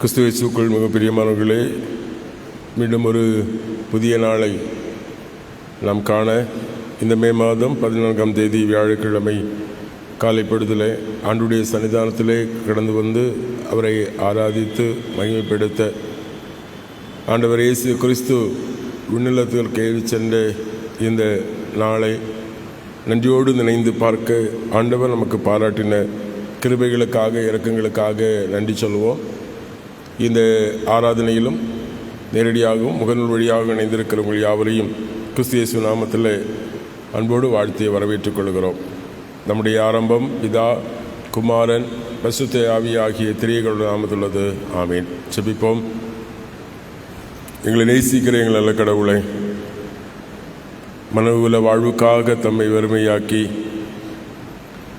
கிறிஸ்துவ இயேசுவுக்குள் மிக பிரியமானவர்களே, மீண்டும் ஒரு புதிய நாளை நாம் காண இந்த மே மாதம் 14ஆம் தேதி வியாழக்கிழமை காலை பொழுதிலே ஆண்டுடைய சன்னிதானத்திலே கடந்து வந்து அவரை ஆராதித்து மகிமைப்படுத்த ஆண்டவர் இயேசு கிறிஸ்து விண்ணிலத்தில் கேள்வி சென்ற இந்த நாளை நன்றியோடு நினைந்து பார்க்க ஆண்டவர் நமக்கு பாராட்டின கிருபைகளுக்காக இரக்கங்களுக்காக நன்றி சொல்வோம். இந்த ஆராதனையிலும் நேரடியாகவும் முகநூல் வழியாக இணைந்திருக்கிறவர்கள் யாவரையும் கிறிஸ்து இயேசு நாமத்தில் அன்போடு வாழ்த்தி வரவேற்றுக் கொள்கிறோம். நம்முடைய ஆரம்பம் பிதா, குமாரன், பரிசுத்த ஆவி ஆகிய திரியைகளோட நாமத்துள்ளது. ஆமீன். செபிப்போம். எங்களை நேசிக்கிற எங்கள் நல்ல கடவுளை, மனவுல வாழ்வுக்காக தம்மை வறுமையாக்கி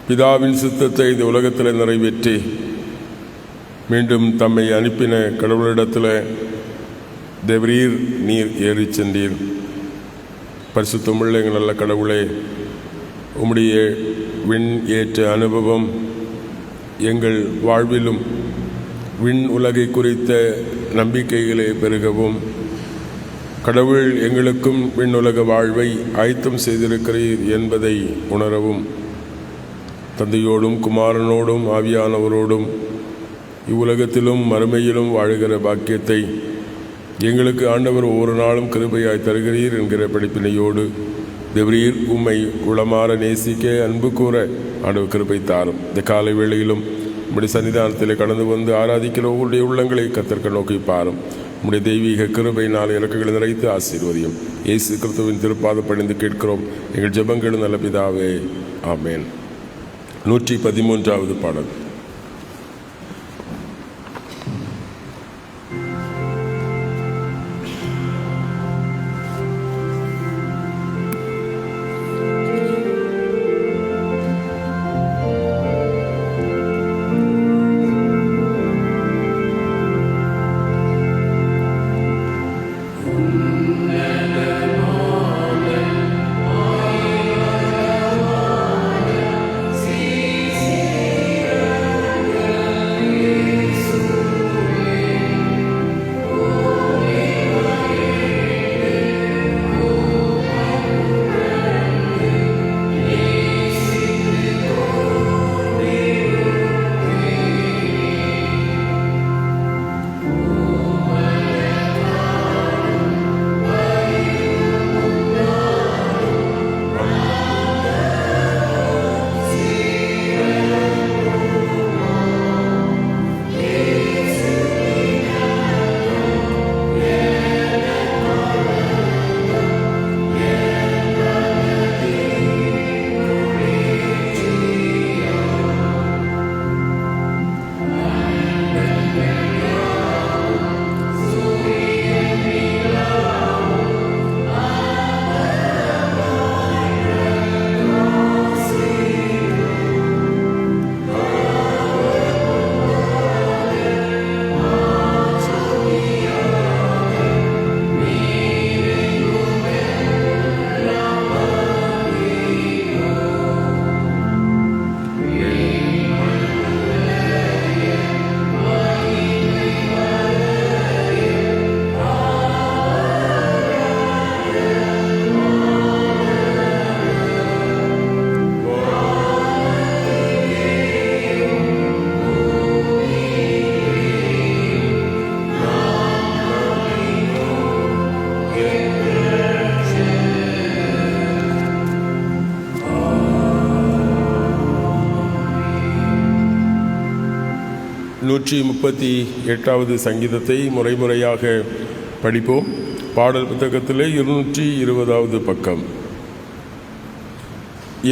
பிதாவின் சித்தத்தை இந்த உலகத்தில் நிறைவேற்றி மீண்டும் தம்மை அனுப்பின கடவுளிடத்தில் தேவரீர் நீர் ஏறி சென்றீர். பரிசுத்தமுள்ள எங்கள் நல்ல கடவுளே, உம்முடைய விண் ஏற்ற அனுபவம் எங்கள் வாழ்விலும் விண் உலகை குறித்த நம்பிக்கைகளை பெருகவும், கடவுள் எங்களுக்கும் விண்ணுலக வாழ்வை ஆயத்தம் செய்திருக்கிறீர் என்பதை உணரவும், தந்தையோடும் குமாரனோடும் ஆவியானவரோடும் இவ்வுலகத்திலும் மறுமையிலும் வாழ்கிற பாக்கியத்தை எங்களுக்கு ஆண்டவர் ஒவ்வொரு நாளும் கிருபையாய் தருகிறீர் என்கிற படிப்பினையோடு தேவரீர் உம்மை உளமாற நேசிக்க அன்பு கூற ஆண்டவர் கிருபை தாரும். இந்த காலை வேளையிலும் நம்முடைய சன்னிதானத்தில் கடந்து வந்து ஆராதிக்கிற ஒவ்வொருடைய உள்ளங்களை கத்தர்க்க நோக்கி பாரும். நம்முடைய தெய்வீக கிருபை நாள் இறக்குகளை நிறைத்து ஆசீர்வதியும். இயேசு கிறிஸ்துவின் திருப்பாத பணிந்து கேட்கிறோம் எங்கள் ஜெபங்களும் நல்ல பிதாவே. ஆமேன். 113வது பாடல். நூற்றி 38வது சங்கீதத்தை முறையாக படிப்போம். பாடல் புத்தகத்திலே 220வது பக்கம்.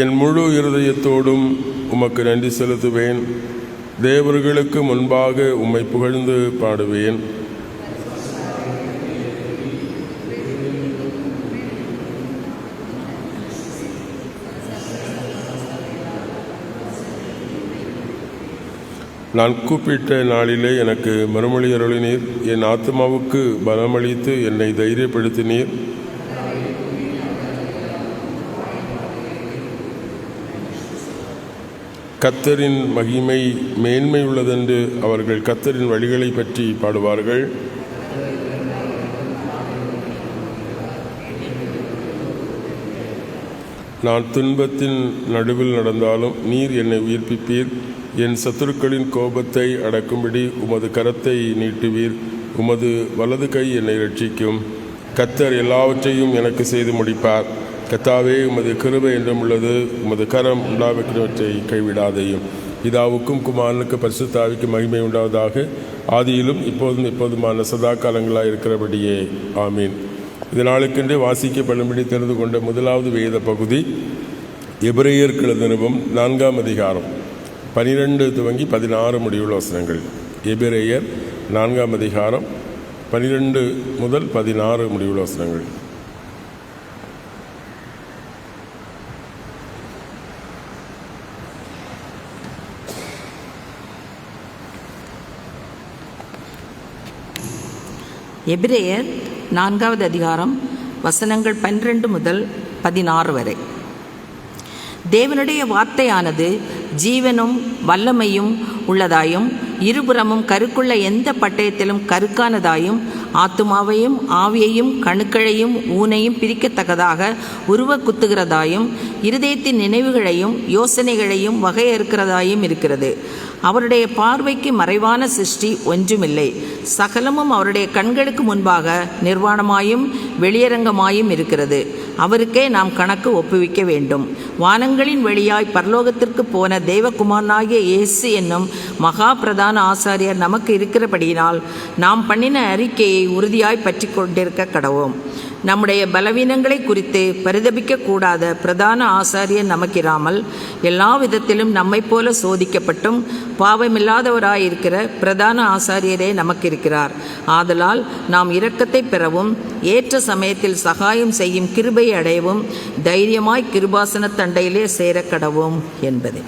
என் முழு இருதயத்தோடும் உமக்கு நன்றி செலுத்துவேன், தேவர்களுக்கு முன்பாக உம்மை புகழ்ந்து பாடுவேன். நான் கூப்பிட்ட நாளிலே எனக்கு மறுமொழி அருளினீர். என் ஆத்மாவுக்கு பலமளித்து என்னை தைரியப்படுத்தினீர். கர்த்தரின் மகிமை மேன்மை உள்ளதென்று அவர்கள் கர்த்தரின் வழிகளை பற்றி பாடுவார்கள். நான் துன்பத்தின் நடுவில் நடந்தாலும் நீர் என்னை உயிர்ப்பிப்பீர். என் சத்துருக்களின் கோபத்தை அடக்கும்படி உமது கரத்தை நீட்டுவீர். உமது வலது கை என்னை ரட்சிக்கும். கர்த்தர் எல்லாவற்றையும் எனக்கு செய்து முடிப்பார். கர்த்தாவே, உமது கிருபை என்றும் உள்ளது. உமது கரம் உண்டாவற்றவற்றை கைவிடாதையும். பிதாவுக்கும் குமாரனுக்கு பரிசுத்த ஆவிக்கு மகிமை உண்டாவதாக, ஆதியிலும் இப்போதும் எப்போதுமான சதா காலங்களாக இருக்கிறபடியே ஆமீன். இந்த நாளுக்கென்று வாசிக்கப்படும்படி தெரிந்து கொண்ட முதலாவது வேத பகுதி எபிரேயர் நிருபம் 4ஆம் அதிகாரம் 12 துவங்கி 16 முடிவுள்ள வசனங்கள். எபிரேயர் 4ஆம் அதிகாரம் 12 முதல் 16 முடிவுள்ள வசனங்கள். எபிரேயர் 4ஆவது அதிகாரம் வசனங்கள் 12 முதல் 16 வரை. தேவனுடைய வார்த்தையானது ஜீவனும் வல்லமையும் உள்ளதாயும் இருபுறமும் கருக்குள்ள எந்த பட்டயத்திலும் கருக்கானதாயும் ஆத்துமாவையும் ஆவியையும் கணுக்களையும் ஊனையும் பிரிக்கத்தக்கதாக உருவ குத்துகிறதாயும் இருதயத்தின் நினைவுகளையும் யோசனைகளையும் வகையறுக்கிறதாயும் இருக்கிறது. அவருடைய பார்வைக்கு மறைவான சிருஷ்டி ஒன்றுமில்லை. சகலமும் அவருடைய கண்களுக்கு முன்பாக நிர்வாணமாயும் வெளியரங்கமாயும் இருக்கிறது. அவருக்கே நாம் கணக்கு ஒப்புவிக்க வேண்டும். வானங்களின் வழியாய் பரலோகத்திற்கு போன தேவகுமாரனாகிய இயேசு என்னும் மகா பிரதான ஆசாரியர் நமக்கு இருக்கிறபடியினால் நாம் பண்ணின அறிக்கையை உறுதியாய் பற்றி கொண்டிருக்க கடவோம். நம்முடைய பலவீனங்களை குறித்து பரிதபிக்கக்கூடாத பிரதான ஆசாரியர் நமக்கிராமல் எல்லா விதத்திலும் நம்மை போல சோதிக்கப்பட்டும் பாவமில்லாதவராயிருக்கிற பிரதான ஆசாரியரே நமக்கு இருக்கிறார். ஆதலால் நாம் இரக்கத்தை பெறவும் ஏற்ற சமயத்தில் சகாயம் செய்யும் கிருபையை அடையவும் தைரியமாய் கிருபாசன தண்டையிலே சேர கடவோம் என்பதே.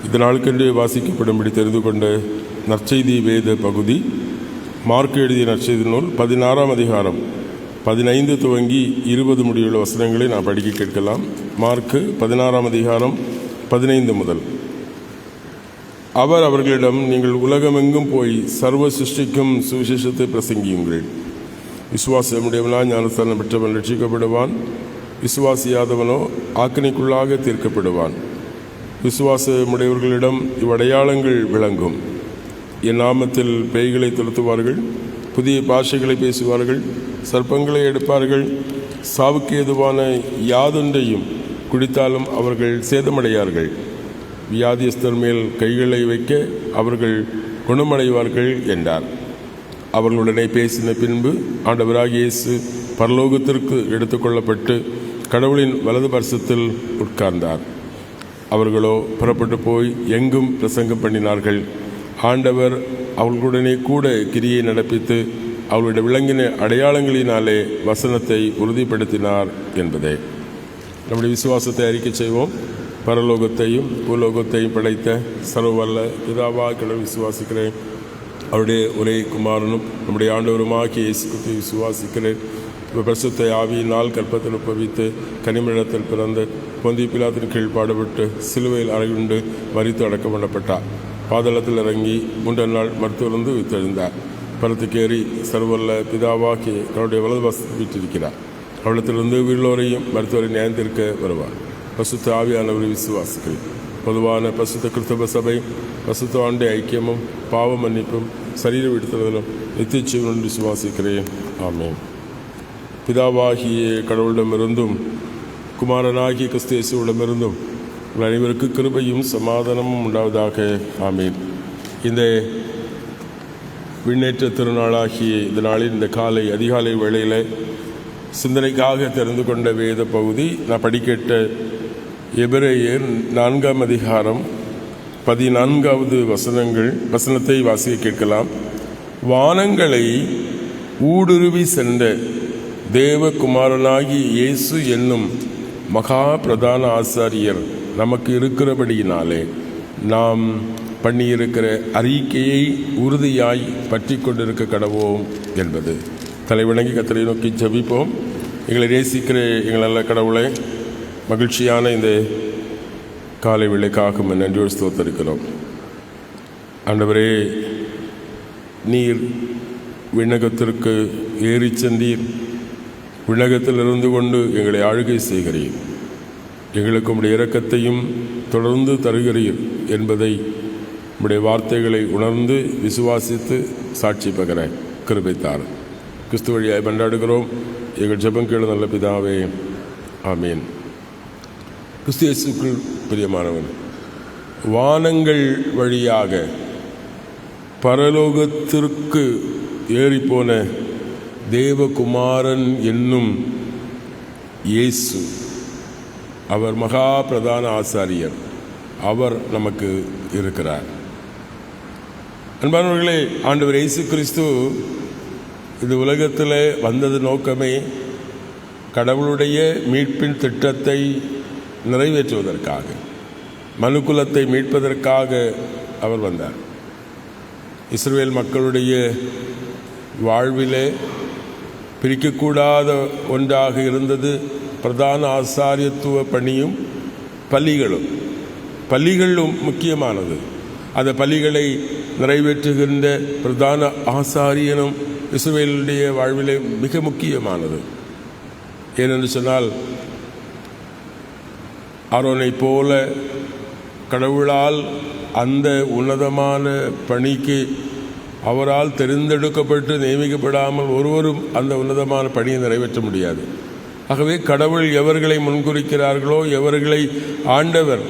இந்த நாளுக்கென்று வாசிக்கப்படும்படி தெரிந்து கொண்ட நற்செய்தி வேத பகுதி மார்க் எழுதிய நற்செய்தி நூல் 16ஆம் அதிகாரம் 15 துவங்கி 20 முடிவுள்ள வசனங்களை நாம் படிக்க கேட்கலாம். மார்க்கு 16ஆம் அதிகாரம் 15 முதல். அவர் அவர்களிடம், நீங்கள் உலகமெங்கும் போய் சர்வ சிருஷ்டிக்கும் சுவிசேஷத்தை பிரசங்கியுங்கள். விசுவாசமுடையவனாய் ஞானஸ்தானம் பெற்றவன் ரட்சிக்கப்படுவான். விசுவாசியாதவனோ ஆக்கினைக்குள்ளாக தீர்க்கப்படுவான். விசுவாசமுடையவர்களிடம் இவ்வடையாளங்கள் விளங்கும். என் நாமத்தில் பேய்களை துரத்துவார்கள், புதிய பாஷைகளை பேசுவார்கள், சர்ப்பங்களை எடுப்பார்கள், சாவுக்கு ஏதுவான யாதொன்றையும் குடித்தாலும் அவர்கள் சேதமடையார்கள். வியாதியஸ்தர் மேல் கைகளை வைக்க அவர்கள் குணமடைவார்கள் என்றார். அவர்களுடனே பேசின பின்பு ஆண்டவராகிய இயேசு பரலோகத்திற்கு எடுத்துக்கொள்ளப்பட்டு கடவுளின் வலது பரிசத்தில் உட்கார்ந்தார். அவர்களோ புறப்பட்டு போய் எங்கும் பிரசங்கம் பண்ணினார்கள். ஆண்டவர் அவர்களுடனே கூட கிரியை நடப்பித்து அவர்களுடைய விளங்கின அடையாளங்களினாலே வசனத்தை உறுதிப்படுத்தினார் என்பதே. நம்முடைய விசுவாசத்தை அறிக்கை செய்வோம். பரலோகத்தையும் பூலோகத்தையும் படைத்த சர்வவல்ல பிதாவாகிய கடவுளை விசுவாசிக்கிறேன். அவருடைய ஒரே குமாரனும் நம்முடைய ஆண்டவருமாகிய இயேசு கிறிஸ்துவை விசுவாசிக்கிறேன். பரிசுத்த ஆவியினால் கற்பத்தில் உபவித்து கனிமழத்தில் பிறந்த பொந்திய பிலாத்தின் கீழ் பாடுபட்டு சிலுவையில் அறையுண்டு மரித்து அடக்கம் பண்ணப்பட்டார். பாதாளத்தில் இறங்கி 3 நாள் மருத்துவருந்து உயிர்த்தெழுந்தார். பரத்துக்கேறி சர்வல்ல பிதாவாகி தன்னுடைய வலது வசத்தில் வீற்றிருக்கிறார். அவளத்திலிருந்து உயிரோரையும் மருத்துவரை நியாயத்திற்க வருவார். பரிசுத்த ஆவியானவரை விசுவாசிக்கிறேன். பொதுவான பரிசுத்த கிறிஸ்தவ சபை பரிசுத்த ஆண்டை ஐக்கியமும் பாவ மன்னிப்பும் சரீர விடுதலும் நித்திய ஜீவனுடன் விசுவாசிக்கிறேன். ஆமென். பிதாவாகிய கடவுளிடமிருந்தும் குமாரனாகிய கிறிஸ்து இயேசுவிடமிருந்தும் அனைவருக்கு கிருபையும் சமாதானமும் உண்டாவதாக. ஆமீன். இந்த விண்ணேற்ற திருநாளாகிய இந்த நாளில் இந்த அதிகாலை வேளையில் சிந்தனைக்காக தெரிந்து கொண்ட வேத பகுதி நான் படிக்கேட்ட எபிரேயர் 4ஆம் அதிகாரம் 14வது வசனத்தை வாசிக்க கேட்கலாம். வானங்களை ஊடுருவி சென்ற தேவகுமாரனாகி இயேசு என்னும் மகா பிரதான ஆசாரியர் நமக்கு இருக்கிறபடியினாலே நாம் பண்ணியிருக்கிற அறிக்கையை உறுதியாய் பற்றி கொண்டிருக்க கடவோம் என்பது. தலைவணங்கி கர்த்தரை நோக்கி ஜெபிப்போம். எங்களை நேசிக்கிற எங்கள் நல்ல கடவுளை, மகிழ்ச்சியான இந்த காலை வேளைக்காக நன்றியோடு ஸ்தோத்திரிக்கிறோம். ஆண்டவரே, நீர் விண்ணகத்திற்கு ஏறி சென்றீர். விண்ணகத்தில் இருந்து கொண்டு எங்களை ஆளுகை செய்கிறீர். எங்களுக்கு உம்முடைய இரக்கத்தையும் தொடர்ந்து தருகிறீர் என்பதை உம்முடைய வார்த்தைகளை உணர்ந்து விசுவாசித்து சாட்சி பகர கிருபைத்தார். கிறிஸ்து வழியாய் கொண்டாடுகிறோம் எங்கள் ஜெபம் கேளு நல்ல பிதாவே, ஆமீன். கிறிஸ்து இயேசுக்குள் பிரியமானவன், வானங்கள் வழியாக பரலோகத்திற்கு ஏறிப்போன தேவகுமாரன் என்னும் இயேசு, அவர் மகா பிரதான ஆசாரியர், அவர் நமக்கு இருக்கிறார். அன்பானவர்களே, ஆண்டவர் இயேசு கிறிஸ்து இந்த உலகத்தில் வந்தது நோக்கமே கடவுளுடைய மீட்பின் திட்டத்தை நிறைவேற்றுவதற்காக, மனுக்குலத்தை மீட்பதற்காக அவர் வந்தார். இஸ்ரவேல் மக்களுடைய வாழ்விலே பிரிக்கக்கூடாத ஒன்றாக இருந்தது பிரதான ஆசாரியத்துவ பணியும் பலிகளும். பலிகளும் முக்கியமானது. அந்த பலிகளை நிறைவேற்றுகின்ற பிரதான ஆசாரியனும் இஸ்ரவேலுடைய வாழ்விலே மிக முக்கியமானது. ஏனென்று சொன்னால், ஆரோனை போல கடவுளால் அந்த உன்னதமான பணிக்கு அவரால் தெரிந்தெடுக்கப்பட்டு நியமிக்கப்படாமல் ஒருவரும் அந்த உன்னதமான பணியை நிறைவேற்ற முடியாது. ஆகவே கடவுள் எவர்களை முன்குறிக்கிறார்களோ, எவர்களை ஆண்டவர்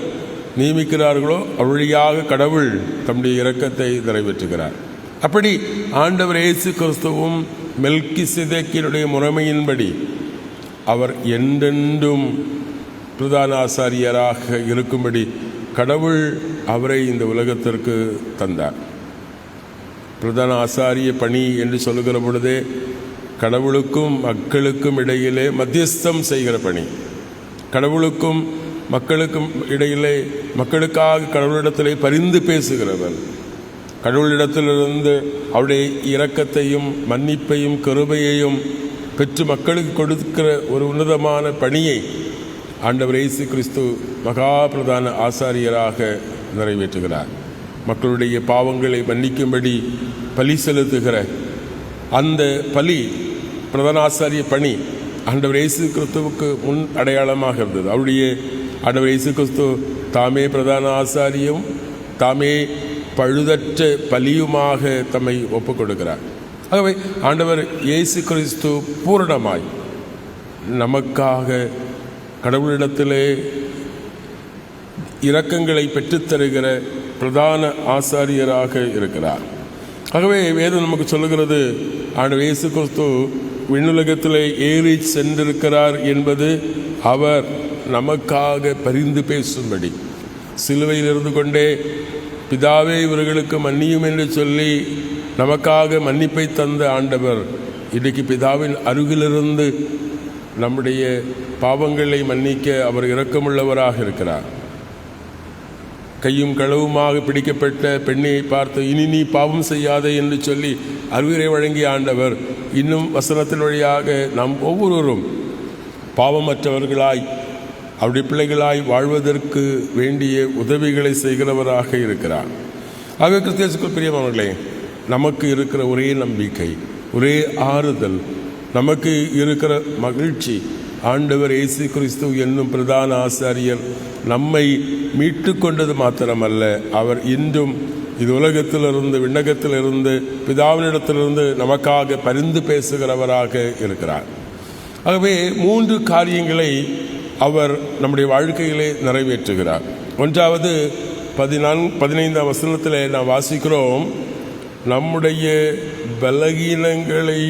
நியமிக்கிறார்களோ, வழியாக கடவுள் தம்முடைய இரக்கத்தை நிறைவேற்றுகிறார். அப்படி ஆண்டவர் இயேசு கிறிஸ்துவும் மெல்கிசேதேக்கினுடைய முறைமையின்படி அவர் என்றென்றும் பிரதான ஆசாரியராக இருக்கும்படி கடவுள் அவரை இந்த உலகத்திற்கு தந்தார். பிரதான ஆசாரிய பணி என்று சொல்லுகிற பொழுதே கடவுளுக்கும் மக்களுக்கும் இடையிலே மத்தியஸ்தம் செய்கிற பணி. கடவுளுக்கும் மக்களுக்கும் இடையிலே மக்களுக்காக கடவுளிடத்திலே பரிந்து பேசுகிறவர், கடவுளிடத்திலிருந்து அவருடைய இரக்கத்தையும் மன்னிப்பையும் கிருபையையும் பெற்று மக்களுக்கு கொடுக்கிற ஒரு உன்னதமான பணியை ஆண்டவர் இயேசு கிறிஸ்து மகா பிரதான ஆசாரியராக நிறைவேற்றுகிறார். மக்களுடைய பாவங்களை மன்னிக்கும்படி பலி செலுத்துகிற அந்த பலி, பிரதான ஆசாரிய பணி ஆண்டவர் இயேசு கிறிஸ்துவுக்கு முன் அடையாளமாக இருந்தது. அவருடைய ஆண்டவர் இயேசு கிறிஸ்து தாமே பிரதான ஆசாரியும் தாமே பழுதற்ற பலியுமாக தம்மை ஒப்புக் கொடுக்கிறார். ஆகவே ஆண்டவர் இயேசு கிறிஸ்து பூரணமாய் நமக்காக கடவுளிடத்திலே இரக்கங்களை பெற்றுத்தருகிற பிரதான ஆசாரியராக இருக்கிறார். ஆகவே வேதம் நமக்கு சொல்லுகிறது, ஆண்டவர் இயேசு கிறிஸ்து விண்ணுலகத்திலே ஏறி சென்றிருக்கிறார் என்பது அவர் நமக்காக பரிந்து பேசும்படி. சிலுவையில் இருந்து கொண்டே பிதாவே இவர்களுக்கு மன்னியும் என்று சொல்லி நமக்காக மன்னிப்பை தந்த ஆண்டவர் இன்றைக்கு பிதாவின் அருகிலிருந்து நம்முடைய பாவங்களை மன்னிக்க அவர் இரக்கமுள்ளவராக இருக்கிறார். கையும் களவுமாக பிடிக்கப்பட்ட பெண்ணை பார்த்து இனி நீ பாவம் செய்யாதே என்று சொல்லி அறிவுரை வழங்கிய ஆண்டவர் இன்னும் வசனத்தின் வழியாக நாம் ஒவ்வொருவரும் பாவமற்றவர்களாய் அவருடைய பிள்ளைகளாய் வாழ்வதற்கு வேண்டிய உதவிகளை செய்கிறவராக இருக்கிறார். ஆகவே கிறிஸ்துவுக்குள் பிரியமானவர்களே, நமக்கு இருக்கிற ஒரே நம்பிக்கை, ஒரே ஆறுதல், நமக்கு இருக்கிற மகிழ்ச்சி, ஆண்டவர் இயேசு கிறிஸ்து என்னும் பிரதான ஆசாரியர் நம்மை மீட்டு கொண்டது மாத்திரமல்ல, அவர் இன்றும் இது உலகத்திலிருந்து விண்ணகத்திலிருந்து பிதாவினிடத்திலிருந்து நமக்காக பரிந்து பேசுகிறவராக இருக்கிறார். ஆகவே 3 காரியங்களை அவர் நம்முடைய வாழ்க்கையிலே நிறைவேற்றுகிறார். ஒன்றாவது 15ஆம் வசனத்தில் நாம் வாசிக்கிறோம், நம்முடைய பலகீனங்களை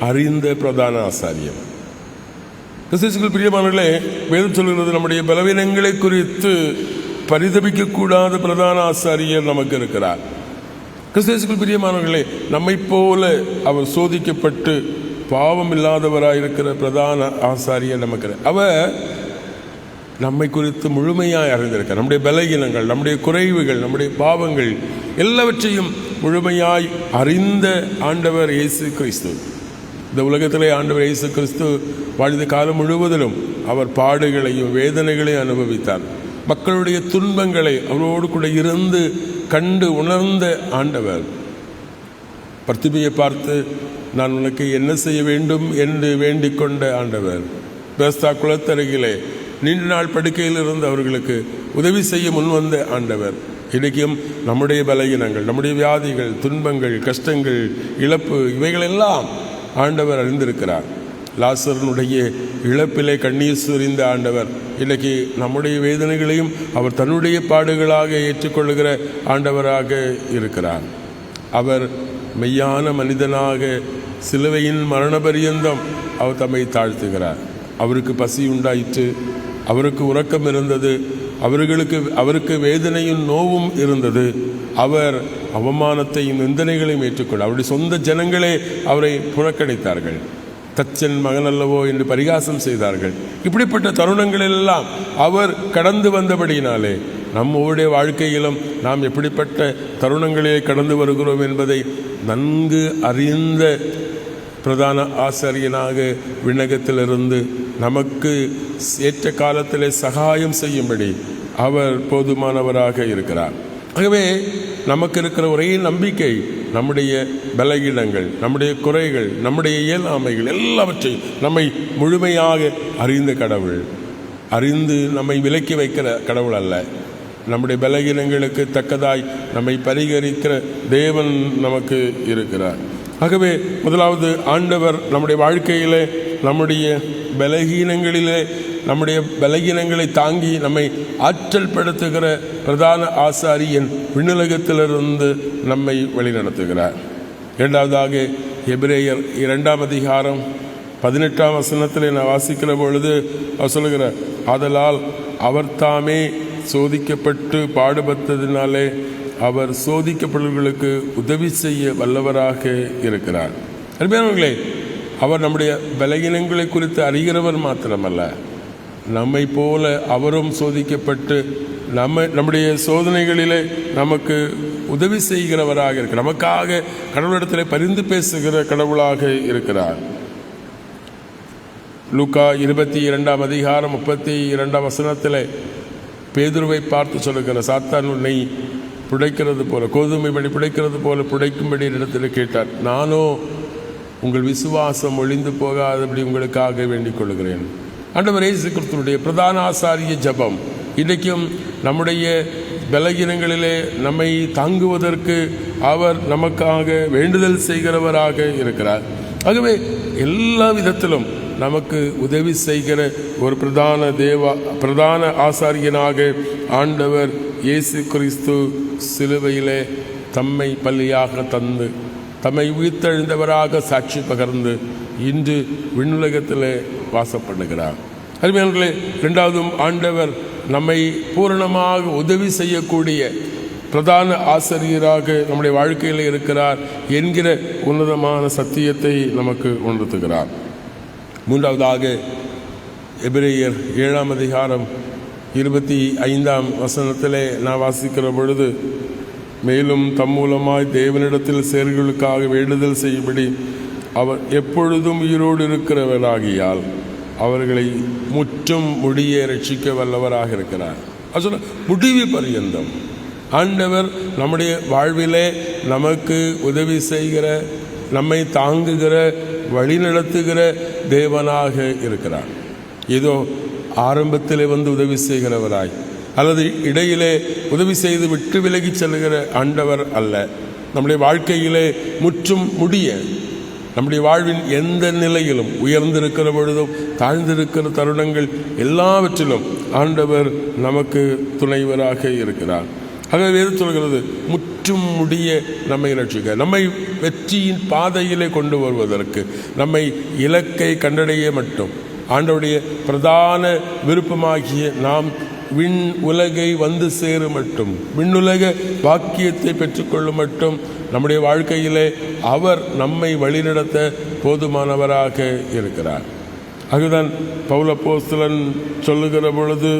அறிந்த பிரதான ஆசாரியர். கிறிஸ்துவுக்குள் பிரியமானவர்களே, வேதம் சொல்கிறது நம்முடைய பலவீனங்களை குறித்து பரிதபிக்கக்கூடாத பிரதான ஆசாரியர் நமக்கு இருக்கிறார். கிறிஸ்துவுக்குள் பிரியமானவர்களே, நம்மை போல அவர் சோதிக்கப்பட்டு பாவம் இல்லாதவராயிருக்கிற பிரதான ஆசாரியர் நமக்கு. அவர் நம்மை குறித்து முழுமையாய் அறிந்திருக்கிறார். நம்முடைய பலகீனங்கள், நம்முடைய குறைவுகள், நம்முடைய பாவங்கள் எல்லாவற்றையும் முழுமையாய் அறிந்த ஆண்டவர் இயேசு கிறிஸ்து. இந்த உலகத்திலே ஆண்டவர் இயேசு கிறிஸ்து வாழ்ந்த காலம் முழுவதிலும் அவர் பாடுகளையும் வேதனைகளையும் அனுபவித்தார். மக்களுடைய துன்பங்களை அவரோடு கூட இருந்து கண்டு உணர்ந்த ஆண்டவர் பர்த்திமையை பார்த்து, நான் உனக்கு என்ன செய்ய வேண்டும் என்று வேண்டிக் கொண்ட ஆண்டவர் பெஸ்தா குளத்தருகிலே நீண்ட நாள் படுக்கையில் இருந்து அவர்களுக்கு உதவி செய்ய முன்வந்த ஆண்டவர் இன்றைக்கும் நம்முடைய பலகீனங்கள், நம்முடைய வியாதிகள், துன்பங்கள், கஷ்டங்கள், இழப்பு இவைகளெல்லாம் ஆண்டவர் அறிந்திருக்கிறார். லாசரனுடைய இழப்பிலே கண்ணீர் சொரிந்த ஆண்டவர் இன்றைக்கு நம்முடைய வேதனைகளையும் அவர் தன்னுடைய பாடுகளாக ஏற்றுக்கொள்ளுகிற ஆண்டவராக இருக்கிறார். அவர் மெய்யான மனிதனாக சிலுவையின் மரண பரியந்தம் அவர் தம்மை தாழ்த்துகிறார். அவருக்கு பசி உண்டாயிற்று, அவருக்கு உறக்கம் இருந்தது, அவருக்கு வேதனையும் நோவும் இருந்தது. அவர் அவமானத்தையும் நிந்தனைகளையும் ஏற்றுக்கொண்டார். அவருடைய சொந்த ஜனங்களே அவரை புறக்கணித்தார்கள். தச்சன் மகன் அல்லவோ என்று பரிகாசம் செய்தார்கள். இப்படிப்பட்ட தருணங்களெல்லாம் அவர் கடந்து வந்தபடியினாலே நம்முடைய வாழ்க்கையிலும் நாம் எப்படிப்பட்ட தருணங்களே கடந்து வருகிறோம் என்பதை நன்கு அறிந்த பிரதான ஆசாரியனாக விண்ணகத்திலிருந்து நமக்கு ஏற்ற காலத்திலே சகாயம் செய்யும்படி அவர் போதுமானவராக இருக்கிறார். ஆகவே நமக்கு இருக்கிற ஒரே நம்பிக்கை நம்முடைய பலகீனங்கள், நம்முடைய குறைகள், நம்முடைய இயலாமைகள் எல்லாவற்றையும் நம்மை முழுமையாக அறிந்த கடவுள், அறிந்து நம்மை விலக்கி வைக்கிற கடவுள் அல்ல. நம்முடைய பலகீனங்களுக்கு தக்கதாய் நம்மை பரிகரிக்கிற தேவன் நமக்கு இருக்கிறார். ஆகவே முதலாவது ஆண்டவர் நம்முடைய வாழ்க்கையிலே நம்முடைய பலகீனங்களை தாங்கி நம்மை ஆற்றல் படுத்துகிற பிரதான ஆசாரியன் விண்ணுலகத்திலிருந்து நம்மை வழிநடத்துகிறார். இரண்டாவதாக எபிரேயர் 2ஆம் அதிகாரம் 18ஆம் வசனத்தில் நான் வாசிக்கிற பொழுது அவர் சொல்லுகிறார், ஆதலால் அவர் தாமே சோதிக்கப்பட்டு பாடுபட்டதினாலே அவர் சோதிக்கப்படுவர்களுக்கு உதவி செய்ய வல்லவராக இருக்கிறார். அருமையானவர்களே, அவர் நம்முடைய பலகீனங்களை குறித்து அறிகிறவர் மாத்திரமல்ல, நம்மை போல அவரும் சோதிக்கப்பட்டு நம்முடைய சோதனைகளிலே நமக்கு உதவி செய்கிறவராக இருக்கிறார். நமக்காக கடவுளிடத்தில் பரிந்து பேசுகிற கடவுளாக இருக்கிறார். லூக்கா 22ஆம் அதிகாரம் 32ஆம் வசனத்தில் பேதுருவை பார்த்து சொல்லுகிற, சாத்தான் உன்னை புடைக்கிறது போல, கோதுமை படி புடைக்கிறது போல புடைக்கும்படி இடத்தில் கேட்டார். நானோ உங்கள் விசுவாசம் ஒழிந்து போகாதபடி உங்களுக்காக வேண்டிக் கொள்கிறேன். ஆண்டவர் இயேசு கிறிஸ்துவினுடைய பிரதான ஆசாரிய ஜெபம் இன்றைக்கும் நம்முடைய பலகீனங்களிலே நம்மை தாங்குவதற்கு அவர் நமக்காக வேண்டுதல் செய்கிறவராக இருக்கிறார். ஆகவே எல்லா விதத்திலும் நமக்கு உதவி செய்கிற ஒரு பிரதான ஆசாரியனாக ஆண்டவர் இயேசு கிறிஸ்து சிலுவையிலே தம்மை பலியாக தந்து தம்மை உயிர்த்தெழுந்தவராக சாட்சி பகர்ந்து இன்று விண்ணுலகத்திலே வாசப்படுகிறார். அருமையானவர்களே, இரண்டாவதும் ஆண்டவர் நம்மை பூரணமாக உதவி செய்யக்கூடிய பிரதான ஆசிரியராக நம்முடைய வாழ்க்கையில் இருக்கிறார் என்கிற உன்னதமான சத்தியத்தை நமக்கு உணர்த்துகிறார். மூன்றாவதாக எபிரேயர் 7ஆம் அதிகாரம் 25ஆம் வசனத்திலே நான் வாசிக்கிற பொழுது, மேலும் தம் மூலமாய் தேவனிடத்தில் சேர்களுக்காக வேண்டுதல் செய்யும்படி அவர் எப்பொழுதும் உயிரோடு இருக்கிறவராகியால் அவர்களை முற்றும் முடிய ரட்சிக்க வல்லவராக இருக்கிறார். அது முடிவு பரியந்தம் ஆண்டவர் நம்முடைய வாழ்விலே நமக்கு உதவி செய்கிற, நம்மை தாங்குகிற, வழிநடத்துகிற தேவனாக இருக்கிறார். ஏதோ ஆரம்பத்திலே வந்து உதவி செய்கிறவராய் அல்லது இடையிலே உதவி செய்து விட்டு விலகி செல்கிற ஆண்டவர் அல்ல. நம்முடைய வாழ்க்கையிலே முற்றும் முடிய, நம்முடைய வாழ்வின் எந்த நிலையிலும், உயர்ந்திருக்கிற பொழுதும் தாழ்ந்திருக்கிற தருணங்கள் எல்லாவற்றிலும் ஆண்டவர் நமக்கு துணைவராக இருக்கிறார். ஆகவே வேதம் சொல்கிறது, முற்றும் முடிய நம்மை ரட்சிக்க, நம்மை வெற்றியின் பாதையிலே கொண்டு வருவதற்கு, நம்மை இலக்கை கண்டடைய மட்டும், ஆண்டவருடைய பிரதான விருப்பமாகிய நாம் விண் உலகை வந்து சேரும் மட்டும், விண்ணுலக வாக்கியத்தை பெற்றுக்கொள்ளும் மட்டும் நம்முடைய வாழ்க்கையிலே அவர் நம்மை வழிநடத்த போதுமானவராக இருக்கிறார். அதுதான் பவுல் அப்போஸ்தலன் சொல்லுகிற பொழுது,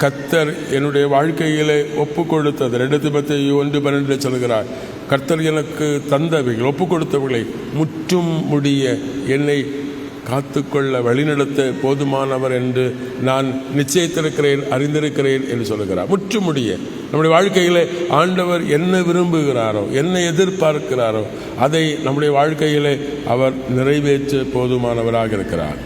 கர்த்தர் என்னுடைய வாழ்க்கையிலே ஒப்பு கொடுத்தது 2 தீமோத்தேயு 1:12 சொல்கிறார், கர்த்தர் எனக்கு தந்தவைகள் ஒப்பு கொடுத்தவைகளை முற்றும் முடிய என்னை காத்துக்கொள்ள வழிநடத்த போதுமானவர் என்று நான் நிச்சயித்திருக்கிறேன், அறிந்திருக்கிறேன் என்று சொல்லுகிறார். முற்றுமுடிய நம்முடைய வாழ்க்கையில் ஆண்டவர் என்ன விரும்புகிறாரோ, என்ன எதிர்பார்க்கிறாரோ அதை நம்முடைய வாழ்க்கையில் அவர் நிறைவேற்ற போதுமானவராக இருக்கிறார்.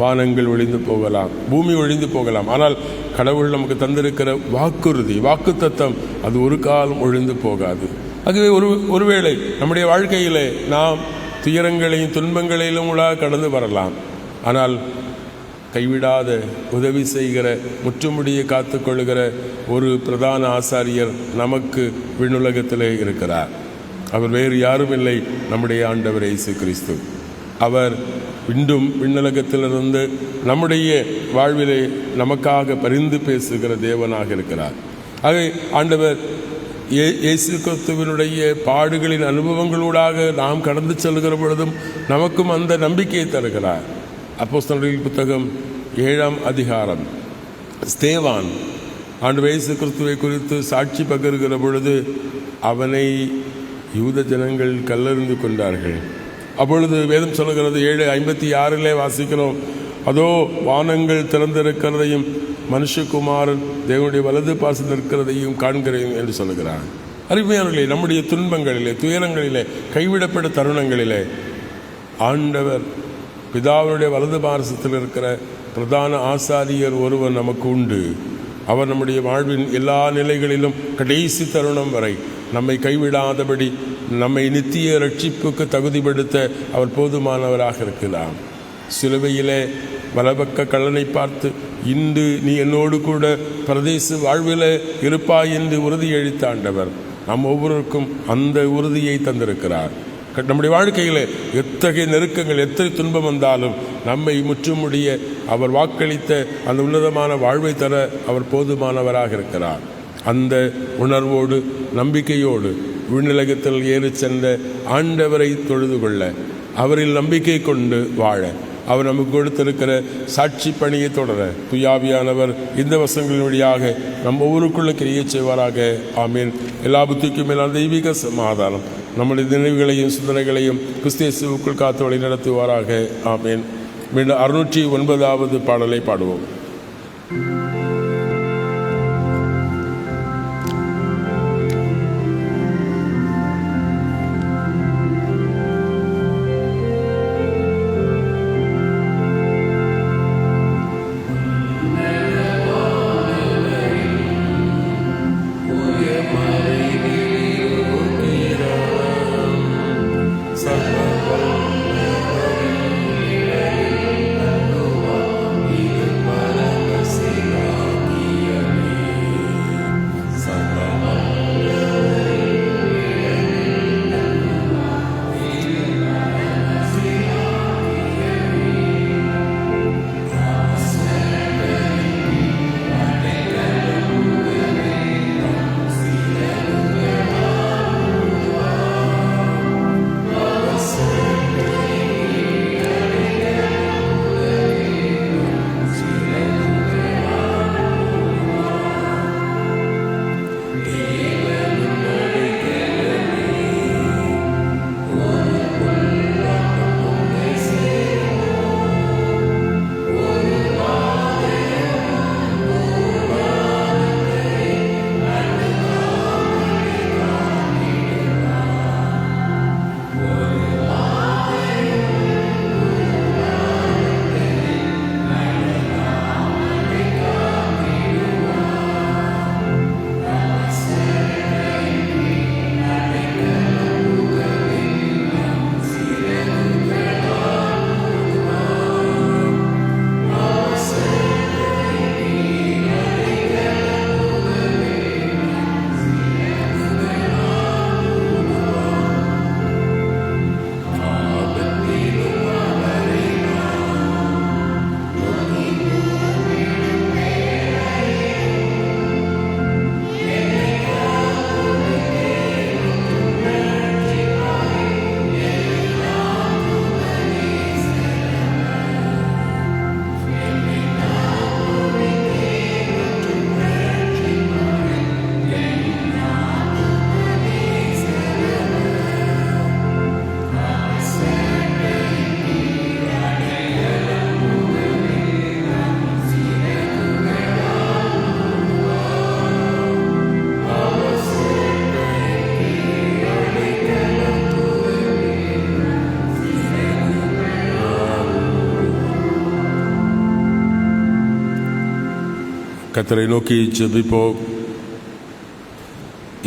வானங்கள் ஒழிந்து போகலாம், பூமி ஒழிந்து போகலாம், ஆனால் கடவுள் நமக்கு தந்திருக்கிற வாக்குறுதி, வாக்குத்தத்தம் அது ஒரு காலம் ஒழிந்து போகாது. ஆகவே ஒருவேளை நம்முடைய வாழ்க்கையில் நாம் துயரங்களையும் துன்பங்களிலும் கடந்து வரலாம், ஆனால் கைவிடாத உதவி செய்கிற, முற்றுமுடிய காத்துக்கொள்கிற ஒரு பிரதான ஆசாரியர் நமக்கு விண்ணுலகத்திலே இருக்கிறார். அவர் வேறு யாரும் இல்லை, நம்முடைய ஆண்டவர் இயேசு கிறிஸ்து. அவர் இன்றும் விண்ணுலகத்திலிருந்து நம்முடைய வாழ்விலே நமக்காக பரிந்து பேசுகிற தேவனாக இருக்கிறார். ஆகவே ஆண்டவர் இயேசு கிறிஸ்துவினுடைய பாடுகளின் அனுபவங்களூடாக நாம் கடந்து செல்கிற பொழுதும் நமக்கும் அந்த நம்பிக்கையை தருகிறார். அப்போஸ்தலர்கள் புத்தகம் 7ஆம் அதிகாரம், ஸ்தேவான் ஆண்டவர் இயேசு கிறிஸ்துவை குறித்து சாட்சி பகிர்கிற பொழுது அவனை யூத ஜனங்கள் கல்லெறிந்து கொண்டார்கள். அப்பொழுது வேதம் சொல்லுகிறது, 7:56 வாசிக்கிறோம், அதோ வானங்கள் திறந்திருக்கிறதையும் மனுஷகுமாரன் தேவனுடைய வலது பாசம் நிற்கிறதையும் காண்கிறேன் என்று சொல்லுகிறார். அருமையானவர்களே, நம்முடைய துன்பங்களிலே, துயரங்களிலே, கைவிடப்பட்ட தருணங்களிலே ஆண்டவர் பிதாவுடைய வலது பாரசத்தில் இருக்கிற பிரதான ஆசாரியர் ஒருவர் நமக்கு உண்டு. அவர் நம்முடைய வாழ்வின் எல்லா நிலைகளிலும் கடைசி தருணம் வரை நம்மை கைவிடாதபடி நம்மை நித்திய ரட்சிப்புக்கு தகுதிப்படுத்த அவர் போதுமானவராக இருக்கிறார். சிலுவையிலே வலபக்க கள்ளனை பார்த்து, இன்று நீ என்னோடு கூட பிரதேச வாழ்வில் இருப்பாய் என்று உறுதியளித்த ஆண்டவர் நம் ஒவ்வொருவருக்கும் அந்த உறுதியை தந்திருக்கிறார். நம்முடைய வாழ்க்கையில் எத்தகைய நெருக்கங்கள், எத்தகைய துன்பம் வந்தாலும் நம்மை முற்றுமுடிய அவர் வாக்களித்த அந்த உன்னதமான வாழ்வை தர அவர் போதுமானவராக இருக்கிறார். அந்த உணர்வோடு, நம்பிக்கையோடு விண்ணுலகத்தில் ஏறி சென்ற ஆண்டவரை தொழுது கொள்ள, அவரில் நம்பிக்கை கொண்டு வாழ அவர் நமக்கு கொடுத்திருக்கிற சாட்சி பணியை தொடர துயாவியானவர் இந்த வசங்களின் வழியாக நம் ஒவ்வொருக்குள்ள கிரியை செய்வாராக. ஆமீன். எல்லா புத்திக்கும் மேலான தெய்வீக சமாதானம் நம்முடைய நினைவுகளையும் சிந்தனைகளையும் கிறிஸ்தேசுவுக்குள் காத்து வழி நடத்துவாராக. ஆமீன். மீண்டும் 609வது பாடலை பாடுவோம். Sing கர்த்தரை நோக்கி ஜெபிப்போம்.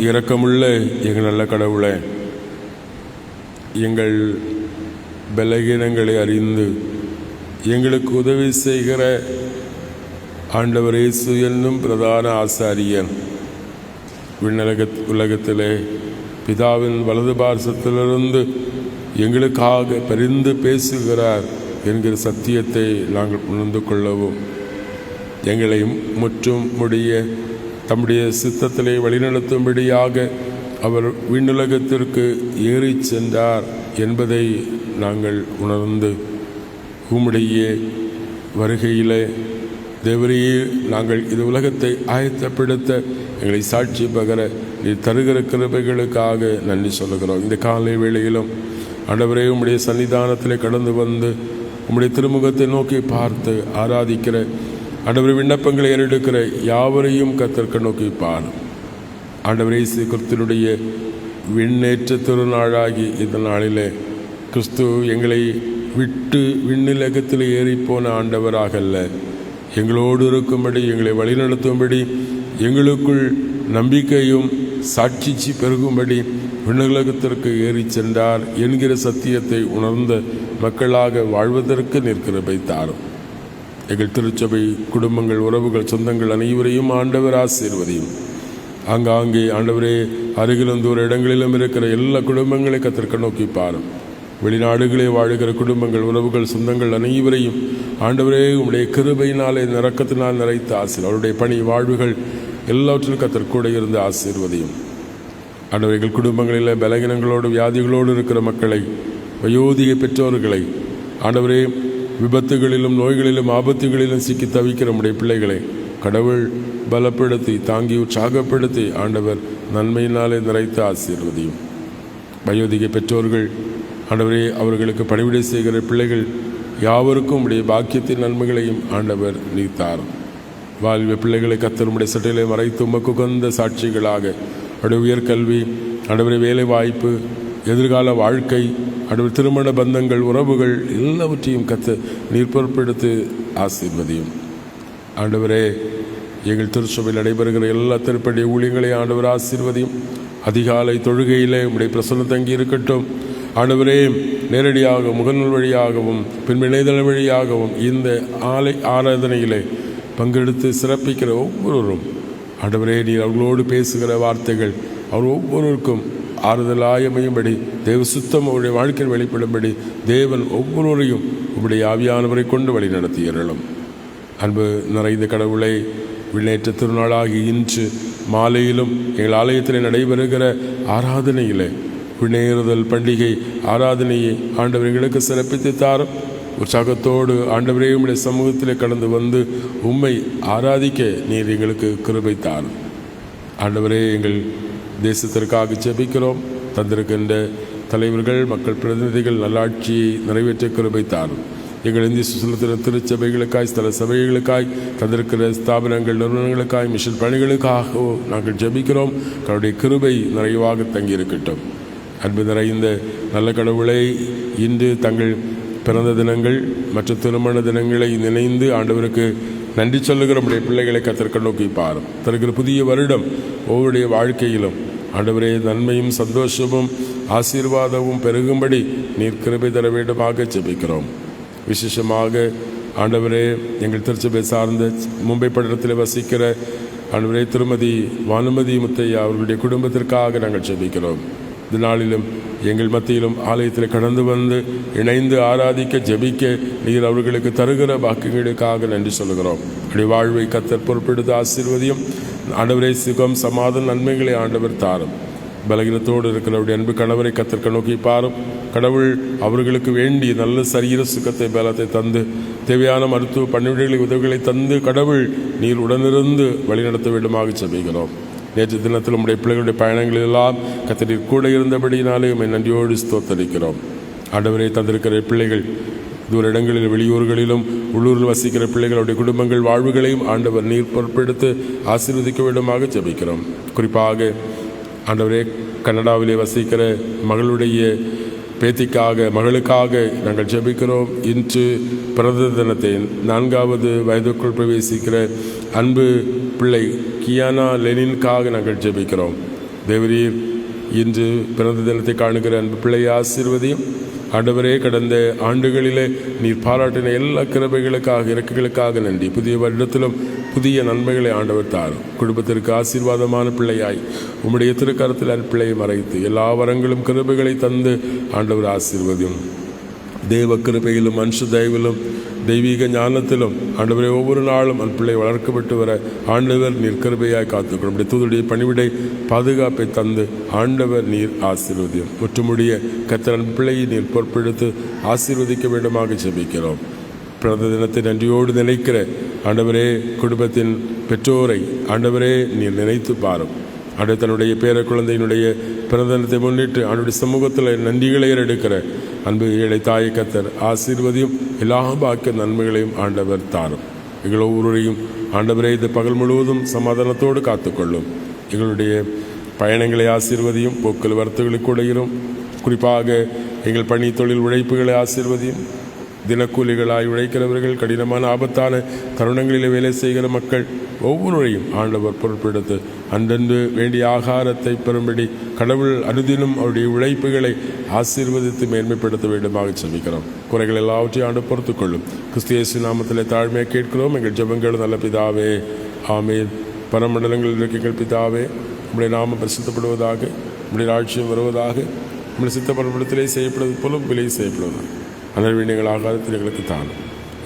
இரக்கமுள்ள எங்கள் நல்ல கடவுளே, எங்கள் பலகீனங்களை அறிந்து எங்களுக்கு உதவி செய்கிற ஆண்டவர் இயேசு என்னும் பிரதான ஆசாரியன் உலகத்திலே பிதாவின் வலது பார்சத்திலிருந்து எங்களுக்காக பரிந்து பேசுகிறார் என்கிற சத்தியத்தை நாங்கள் உணர்ந்து கொள்ளவும், எங்களை முற்றும் முடிய தம்முடைய சித்தத்திலே வழிநடத்தும்படியாக அவர் விண்ணுலகத்திற்கு ஏறி சென்றார் என்பதை நாங்கள் உணர்ந்து, உம்முடைய வருகையிலே தேவரையே நாங்கள் இது உலகத்தை ஆயத்தப்படுத்த எங்களை சாட்சி பகர நீ தருகிற கிருபைகளுக்காக நன்றி சொல்லுகிறோம். இந்த காலை வேளையிலும் ஆண்டவரே உம்முடைய சன்னிதானத்திலே கடந்து வந்து உம்முடைய திருமுகத்தை நோக்கி பார்த்து ஆராதிக்கிற ஆண்டவரை விண்ணப்பங்களை ஏறெடுக்கிற யாவரையும் கர்த்தருக்கு நோக்கி பார். ஆண்டவரே இயேசு கிறிஸ்துவினுடைய விண்ணேற்ற திருநாளாகி இந்த நாளிலே கிறிஸ்து எங்களை விட்டு விண்ணுலகத்தில் ஏறிப்போன ஆண்டவராக அல்ல, எங்களோடு இருக்கும்படி எங்களை வழிநடத்தும்படி எங்களுக்குள் நம்பிக்கையும் சாட்சி பெருகும்படி விண்ணுலகத்திற்கு ஏறி சென்றார் என்கிற சத்தியத்தை உணர்ந்த மக்களாக வாழ்வதற்கு நிற்கிறபை தாரும். எங்கள் திருச்சபை குடும்பங்கள், உறவுகள், சொந்தங்கள் அனைவரையும் ஆண்டவர் ஆசீர்வதியும். ஆங்காங்கே ஆண்டவரே அருகிலும் தூர இடங்களிலும் இருக்கிற எல்லா குடும்பங்களை கர்த்தருக்கு நோக்கி பாரும். வெளிநாடுகளே வாழுகிற குடும்பங்கள், உறவுகள், சொந்தங்கள் அனைவரையும் ஆண்டவரே உம்முடைய கிருபையினாலே இரக்கத்தினால் நிறைத்த ஆசீர், அவருடைய பணி வாழ்வுகள் எல்லாவற்றிலும் கர்த்தர் கூட இருந்து ஆசீர்வதியும். ஆண்டவர் எங்கள் குடும்பங்களில் பலகீனங்களோடு வியாதிகளோடு இருக்கிற மக்களை, வயோதிக பெற்றோர்களை, ஆண்டவரே விபத்துகளிலும் நோய்களிலும் ஆபத்துகளிலும் சிக்கி தவிக்கிற நம்முடைய பிள்ளைகளை கடவுள் பலப்படுத்தி தாங்கி உற்சாகப்படுத்தி ஆண்டவர் நன்மையினாலே நிறைத்து ஆசீர்வதியும். வயோதிக பெற்றோர்கள் ஆண்டவரே அவர்களுக்கு பணிவிடை செய்கிற பிள்ளைகள் யாவருக்கும் உடைய பாக்கியத்தின் நன்மைகளையும் ஆண்டவர் நீத்தார். வாழ்வு பிள்ளைகளை கர்த்தருடைய சட்டையிலே மறைத்து உமக்கு உகந்த சாட்சிகளாக அவருடைய உயர்கல்வி, ஆண்டவரே வேலை வாய்ப்பு, எதிர்கால வாழ்க்கை, ஆண்டவர் திருமண பந்தங்கள், உறவுகள் எல்லாவற்றையும் நீர் பொறுப்பெடுத்து ஆசீர்வதியும். ஆண்டவரே எங்கள் திருச்சபையில் நடைபெறுகிற எல்லா திருப்படி ஊழியங்களையும் ஆண்டவர் ஆசீர்வதியும். அதிகாலை தொழுகையிலே உம்முடைய பிரசன்னம் தங்கி இருக்கட்டும். ஆண்டவரே நேரடியாக முகநூல் வழியாகவும் பின் இணையதள வழியாகவும் இந்த ஆராதனையிலே பங்கெடுத்து சிறப்பிக்கிற ஒவ்வொருவரும் ஆண்டவரே நீர் அவர்களோடு பேசுகிற வார்த்தைகள் அவர் ஒவ்வொருவருக்கும் ஆறுதலாயமையும்படி தேவ சுத்தம் அவருடைய வாழ்க்கையில் வெளிப்படும்படி தேவன் ஒவ்வொருவரையும் உம்முடைய ஆவியானவரை கொண்டு வழி நடத்தியறலும். அன்பு நிறைந்த கடவுளை, விண்ணேற்ற திருநாளாகி இன்று மாலையிலும் எங்கள் ஆலயத்தில் நடைபெறுகிற ஆராதனையிலே விண்ணேறுதல் பண்டிகை ஆராதனையை ஆண்டவர் எங்களுக்கு சிறப்பித்து தாரும். உற்சாகத்தோடு ஆண்டவரே உம்முடைய சமூகத்தில் கடந்து வந்து உம்மை ஆராதிக்க நீர் எங்களுக்கு கிருபை தாரும். ஆண்டவரே எங்கள் தேசத்திற்காக ஜெபிக்கிறோம். தந்திருக்கின்ற தலைவர்கள், மக்கள் பிரதிநிதிகள் நல்லாட்சியை நிறைவேற்ற கிருபை தாரும். எங்கள் இந்திய சுசலத்தின திருச்சபைகளுக்காய், ஸ்தல சபைகளுக்காய், தந்திருக்கிற ஸ்தாபனங்கள், நிறுவனங்களுக்காய், மிஷன் பணிகளுக்காகவும் நாங்கள் ஜெபிக்கிறோம். அவருடைய கிருபை நிறைவாக தங்கியிருக்கட்டும். அன்பு நிறைந்த நல்ல கடவுளை, இன்று தங்கள் பிறந்த தினங்கள் மற்றும் திருமண தினங்களை நினைந்து ஆண்டவருக்கு நன்றி சொல்லுகிற நம்முடைய பிள்ளைகளை கர்த்தருக்கு நோக்கி பாரும். தருகிற புதிய வருடம் ஒவ்வொருடைய வாழ்க்கையிலும் ஆண்டவரே நன்மையும் சந்தோஷமும் ஆசீர்வாதமும் பெருகும்படி நீர் கிருபை தர வேண்டுமாக ஜெபிக்கிறோம். விசேஷமாக ஆண்டவரே எங்கள் திருச்சபை சார்ந்த மும்பை பட்டணத்தில் வசிக்கிற ஆண்டவரே திருமதி வானுமதி முத்தையா அவர்களுடைய குடும்பத்திற்காக நாங்கள் ஜெபிக்கிறோம். இந்த நாளிலும் எங்கள் மத்தியிலும் ஆலயத்தில் கடந்து வந்து இணைந்து ஆராதிக்க ஜெபிக்க நீர் அவர்களுக்கு தருகிற பாக்கியங்களுக்காக நன்றி சொல்லுகிறோம். அப்படி வாழ்வை கர்த்தர் பொறுப்பெடுத்து ஆசீர்வதியும். ஆண்டவரே சுகம், சமாதான நன்மைகளை ஆண்டவர் தாரும். பலகீனத்தோடு இருக்கிறவருடைய அன்பு கணவரை கர்த்தர் நோக்கி பாரும். கடவுள் அவர்களுக்கு வேண்டிய நல்ல சரீர சுகத்தை பலத்தை தந்து தேவையான மருத்துவ பணிவிடைகளை உதவிகளை தந்து கடவுள் நீர் உடனிருந்து வழிநடத்த வேண்டுமாக ஜெபிக்கிறோம். நேற்று தினத்தில் நம்முடைய பிள்ளைகளுடைய பயணங்களெல்லாம் கர்த்தர் கூட இருந்தபடியினாலே உம்மை நன்றியோடு ஸ்தோத்தரிக்கிறோம். ஆண்டவரை தந்திருக்கிற பிள்ளைகள் தூர இடங்களில், வெளியூர்களிலும் உள்ளூரில் வசிக்கிற பிள்ளைகளுடைய குடும்பங்கள் வாழ்வுகளையும் ஆண்டவர் நீர் பொறுப்பெடுத்து ஆசீர்வதிக்க வேண்டுமாக ஜெபிக்கிறோம். குறிப்பாக ஆண்டவரே கனடாவிலே வசிக்கிற மகளுடைய பேத்திக்காக, மகளுக்காக நாங்கள் ஜெபிக்கிறோம். இன்று பிறந்த தினத்தை 4வது வயதுக்குள் பிரவேசிக்கிற அன்பு பிள்ளை கியானா லெனின்காக நாங்கள் ஜெபிக்கிறோம். தேவரீர் இன்று பிறந்த தினத்தை காணுகிற அன்பு பிள்ளையை ஆசீர்வதியும். ஆண்டவரே, கடந்த ஆண்டுகளிலே நீர் பாராட்டின எல்லா கிருபைகளுக்காக இறக்குகளுக்காக நன்றி. புதிய வருடத்திலும் புதிய நன்மைகளை ஆண்டவர் தாரும். குடும்பத்திற்கு ஆசீர்வாதமான பிள்ளையாய் உம்முடைய திருக்கரத்தில் அந்த பிள்ளையை மறைத்து எல்லா வரங்களும் கிருபைகளை தந்து ஆண்டவர் ஆசீர்வதியும். தேவ கிருபையிலும் மனுஷ தயவிலும் தெய்வீக ஞானத்திலும் ஆண்டவரை ஒவ்வொரு நாளும் அந்த பிள்ளை வளர்க்கப்பட்டு வர ஆண்டவர் நீர் கிருபையாய் காத்துக்கொள்ளும். அப்படி தூதுடைய பணிவிடை பாதுகாப்பை தந்து ஆண்டவர் நீர் ஆசீர்வதியும். முற்றுமுடிய கர்த்தர் பிள்ளையை நீர் பொறுப்பெடுத்து ஆசீர்வதிக்க வேண்டுமாக ஜெபிக்கிறோம். பிறந்த தினத்தை நன்றியோடு நினைக்கிற ஆண்டவரே, குடும்பத்தின் பெற்றோரை ஆண்டவரே நீர் நினைத்து பாரும். ஆண்டு தன்னுடைய பேர குழந்தையினுடைய பிறந்த தினத்தை முன்னிட்டு அவனுடைய சமூகத்தில் நன்றிகளை எடுக்கிற அன்பு ஏழை தாயை கர்த்தர் ஆசீர்வதியும். எல்லா பாக்கிய நன்மைகளையும் ஆண்டவர் தாரும். எங்கள் ஒவ்வொருவரையும் ஆண்டவரே இந்த பகல் முழுவதும் சமாதானத்தோடு காத்துக்கொள்ளும். எங்களுடைய பயணங்களை ஆசீர்வதியும். போக்குவரத்து வரத்துகளை கூடையிலும். குறிப்பாக எங்கள் பணி தொழில் உழைப்புகளை ஆசீர்வதியும். தினக்கூலிகளாய் உழைக்கிறவர்கள், கடினமான ஆபத்தான தருணங்களில் வேலை செய்கிற மக்கள் ஒவ்வொருவரையும் ஆண்டவர் பொறுப்பெடுத்து அன்றன்று வேண்டிய ஆகாரத்தை பெறும்படி கடவுள் அனுதினம் அவருடைய உழைப்புகளை ஆசீர்வதித்து மேன்மைப்படுத்த வேண்டுமாக ஜெபிக்கிறோம். குறைகள் எல்லாவற்றையும் ஆண்டு பொறுத்து கொள்ளும். கிறிஸ்து இயேசு நாமத்தில் தாழ்மையாக கேட்கிறோம். எங்கள் ஜெபங்கள் நல்ல பிதாவே, ஆமீன். பரமண்டலங்களில் இருக்கிற பிதாவே, உம்முடைய நாமம் பரிசுத்தப்படுவதாக, உம்முடைய ராஜ்யம் வருவதாக, உம்முடைய சித்தப்படத்திலே செய்யப்படுவது போல விலை செய்யப்படுவதாக. அனல் எங்கள் ஆகாரத்தில் எங்களுக்கு தானும்.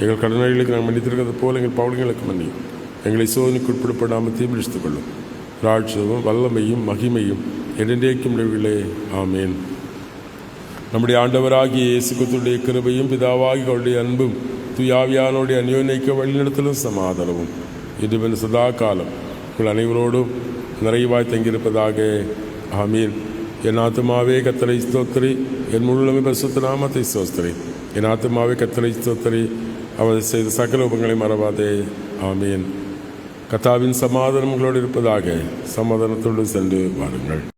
எங்கள் கடனாளிகளுக்கு நாங்கள் மன்னித்திருக்கிறது போல எங்கள் பாவங்களுக்கு மன்னியும். எங்களை சோதனைக்கு உட்படுத்தாமல் தீர்ப்பிடித்துக் கொள்ளும். ராட்சமும் வல்லமையும் மகிமையும் என்றென்றைக்கும் உடையவர்களே, ஆமேன். நம்முடைய ஆண்டவராகிய இயேசு கிறிஸ்துவின் கிருபையும் பிதாவாகிய அவருடைய அன்பும் தூயாவியானோடைய அந்யோன்யக்க வழிநடத்தலும் சமாதானமும் இன்றும் சதா காலம் உங்கள் அனைவரோடும் நிறைவாய் தங்கியிருப்பதாக. ஆமீன். என் ஆத்துமாவே கர்த்தரை ஸ்தோத்திரி, என் முழுமை பரிசுத்த நாமத்தை ஸ்தோத்திரி. என் ஆத்துமாவே கர்த்தரை ஸ்தோத்திரி, அவர் செய்த சகல உபங்களை மறவாதே. ஆமீன். கர்த்தாவின் சமாதானம் உங்களோடு இருப்பதாக. சமாதானத்தோடு சென்று வாருங்கள்.